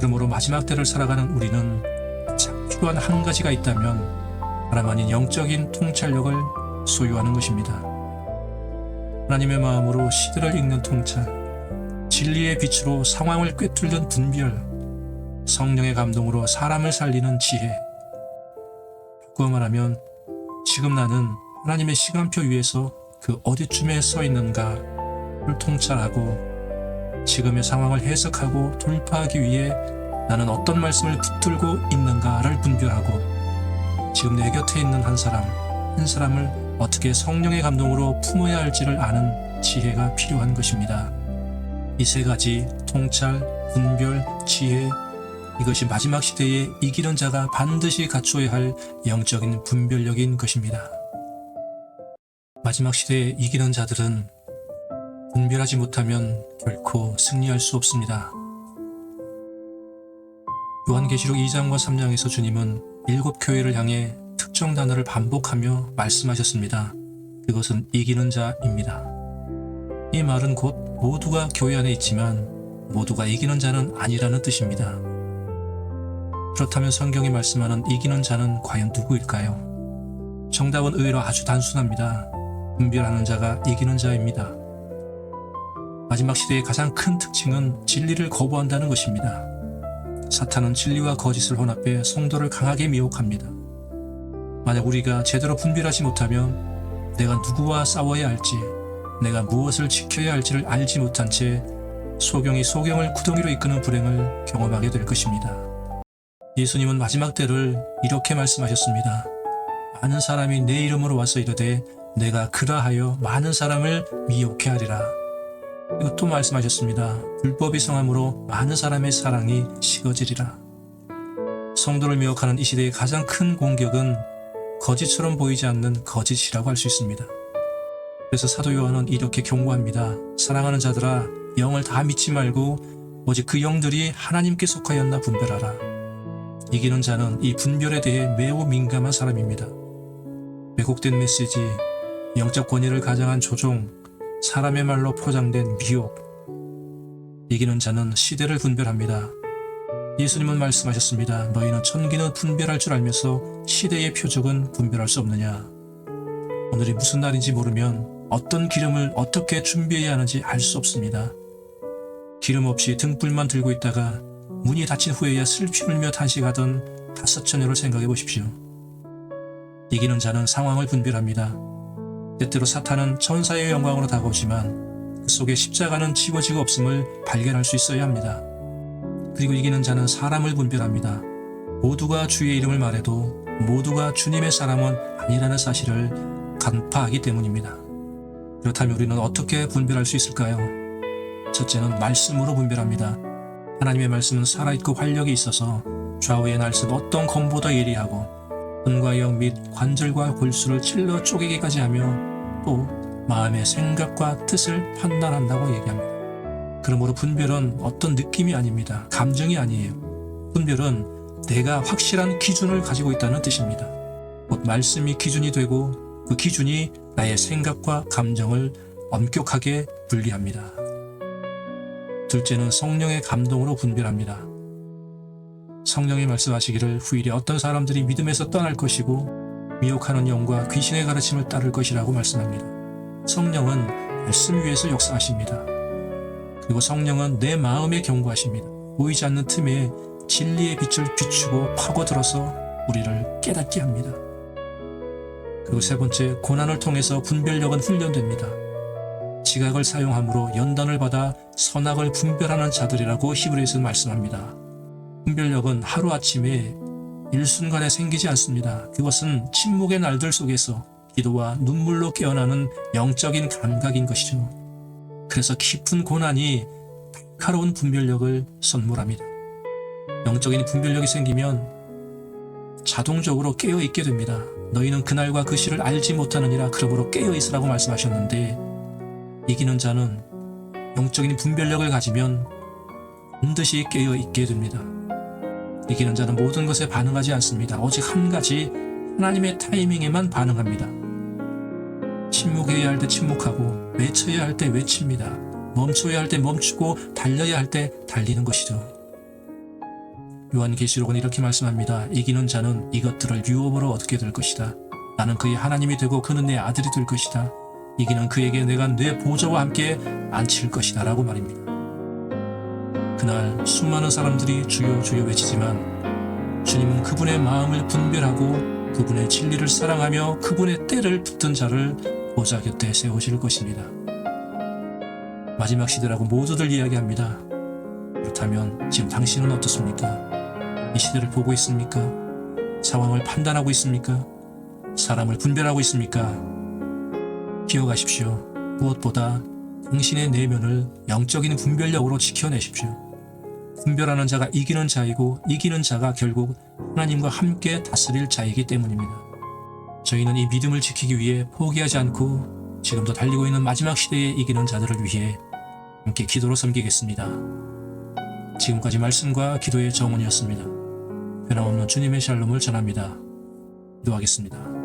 그러므로 마지막 때를 살아가는 우리는 가장 필요한 한 가지가 있다면 바람 아닌 영적인 통찰력을 소유하는 것입니다. 하나님의 마음으로 시대를 읽는 통찰, 진리의 빛으로 상황을 꿰뚫는 분별, 성령의 감동으로 사람을 살리는 지혜. 바꾸어 말하면 지금 나는 하나님의 시간표 위에서 그 어디쯤에 서 있는가를 통찰하고 지금의 상황을 해석하고 돌파하기 위해 나는 어떤 말씀을 붙들고 있는가를 분별하고 지금 내 곁에 있는 한 사람을 어떻게 성령의 감동으로 품어야 할지를 아는 지혜가 필요한 것입니다. 이 세 가지 통찰, 분별, 지혜, 이것이 마지막 시대에 이기는 자가 반드시 갖추어야 할 영적인 분별력인 것입니다. 마지막 시대에 이기는 자들은 분별하지 못하면 결코 승리할 수 없습니다. 요한계시록 2장과 3장에서 주님은 7 교회를 향해 특정 단어를 반복하며 말씀하셨습니다. 그것은 이기는 자입니다. 이 말은 곧 모두가 교회 안에 있지만 모두가 이기는 자는 아니라는 뜻입니다. 그렇다면 성경이 말씀하는 이기는 자는 과연 누구일까요? 정답은 의외로 아주 단순합니다. 분별하는 자가 이기는 자입니다. 마지막 시대의 가장 큰 특징은 진리를 거부한다는 것입니다. 사탄은 진리와 거짓을 혼합해 성도를 강하게 미혹합니다. 만약 우리가 제대로 분별하지 못하면 내가 누구와 싸워야 할지, 내가 무엇을 지켜야 할지를 알지 못한 채 소경이 소경을 구덩이로 이끄는 불행을 경험하게 될 것입니다. 예수님은 마지막 때를 이렇게 말씀하셨습니다. 많은 사람이 내 이름으로 와서 이르되 내가 그라하여 많은 사람을 미혹해 하리라. 그리고 또 말씀하셨습니다. 불법이 성함으로 많은 사람의 사랑이 식어지리라. 성도를 미혹하는 이 시대의 가장 큰 공격은 거짓처럼 보이지 않는 거짓이라고 할 수 있습니다. 그래서 사도 요한은 이렇게 경고합니다. 사랑하는 자들아, 영을 다 믿지 말고 오직 그 영들이 하나님께 속하였나 분별하라. 이기는 자는 이 분별에 대해 매우 민감한 사람입니다. 왜곡된 메시지, 영적 권위를 가장한 조종, 사람의 말로 포장된 미혹. 이기는 자는 시대를 분별합니다. 예수님은 말씀하셨습니다. 너희는 천기는 분별할 줄 알면서 시대의 표적은 분별할 수 없느냐. 오늘이 무슨 날인지 모르면 어떤 기름을 어떻게 준비해야 하는지 알 수 없습니다. 기름 없이 등불만 들고 있다가 문이 닫힌 후에야 슬피 울며 탄식하던 5처녀를 생각해 보십시오. 이기는 자는 상황을 분별합니다. 때때로 사탄은 천사의 영광으로 다가오지만 그 속에 십자가는 지워지고 없음을 발견할 수 있어야 합니다. 그리고 이기는 자는 사람을 분별합니다. 모두가 주의 이름을 말해도 모두가 주님의 사람은 아니라는 사실을 간파하기 때문입니다. 그렇다면 우리는 어떻게 분별할 수 있을까요? 첫째는 말씀으로 분별합니다. 하나님의 말씀은 살아있고 활력이 있어서 좌우의 날쌘 어떤 검보다 예리하고魂과 영 및 관절과 골수를 찔러 쪼개기까지 하며 또 마음의 생각과 뜻을 판단한다고 얘기합니다. 그러므로 분별은 어떤 느낌이 아닙니다. 감정이 아니에요. 분별은 내가 확실한 기준을 가지고 있다는 뜻입니다. 곧 말씀이 기준이 되고 그 기준이 나의 생각과 감정을 엄격하게 분리합니다. 둘째는 성령의 감동으로 분별합니다. 성령이 말씀하시기를 후일에 어떤 사람들이 믿음에서 떠날 것이고 미혹하는 영과 귀신의 가르침을 따를 것이라고 말씀합니다. 성령은 말씀 위에서 역사하십니다. 그리고 성령은 내 마음에 경고하십니다. 보이지 않는 틈에 진리의 빛을 비추고 파고들어서 우리를 깨닫게 합니다. 그리고 세 번째, 고난을 통해서 분별력은 훈련됩니다. 지각을 사용함으로 연단을 받아 선악을 분별하는 자들이라고 히브리서는 말씀합니다. 분별력은 하루아침에 일순간에 생기지 않습니다. 그것은 침묵의 날들 속에서 기도와 눈물로 깨어나는 영적인 감각인 것이죠. 그래서 깊은 고난이 날카로운 분별력을 선물합니다. 영적인 분별력이 생기면 자동적으로 깨어있게 됩니다. 너희는 그날과 그 시를 알지 못하느니라 그러므로 깨어있으라고 말씀하셨는데 이기는 자는 영적인 분별력을 가지면 반드시 깨어있게 됩니다. 이기는 자는 모든 것에 반응하지 않습니다. 오직 한 가지 하나님의 타이밍에만 반응합니다. 침묵해야 할 때 침묵하고 외쳐야 할 때 외칩니다. 멈춰야 할 때 멈추고 달려야 할 때 달리는 것이죠. 요한계시록은 이렇게 말씀합니다. 이기는 자는 이것들을 유업으로 얻게 될 것이다. 나는 그의 하나님이 되고 그는 내 아들이 될 것이다. 이기는 그에게 내가 내 보좌와 함께 앉힐 것이다 라고 말입니다. 그날 수많은 사람들이 주여 주여 외치지만 주님은 그분의 마음을 분별하고 그분의 진리를 사랑하며 그분의 때를 붙든 자를 보좌 곁에 세우실 것입니다. 마지막 시대라고 모두들 이야기합니다. 그렇다면 지금 당신은 어떻습니까? 이 시대를 보고 있습니까? 상황을 판단하고 있습니까? 사람을 분별하고 있습니까? 기억하십시오. 무엇보다 당신의 내면을 영적인 분별력으로 지켜내십시오. 분별하는 자가 이기는 자이고 이기는 자가 결국 하나님과 함께 다스릴 자이기 때문입니다. 저희는 이 믿음을 지키기 위해 포기하지 않고 지금도 달리고 있는 마지막 시대에 이기는 자들을 위해 함께 기도로 섬기겠습니다. 지금까지 말씀과 기도의 정원이었습니다. 변함없는 주님의 샬롬을 전합니다. 기도하겠습니다.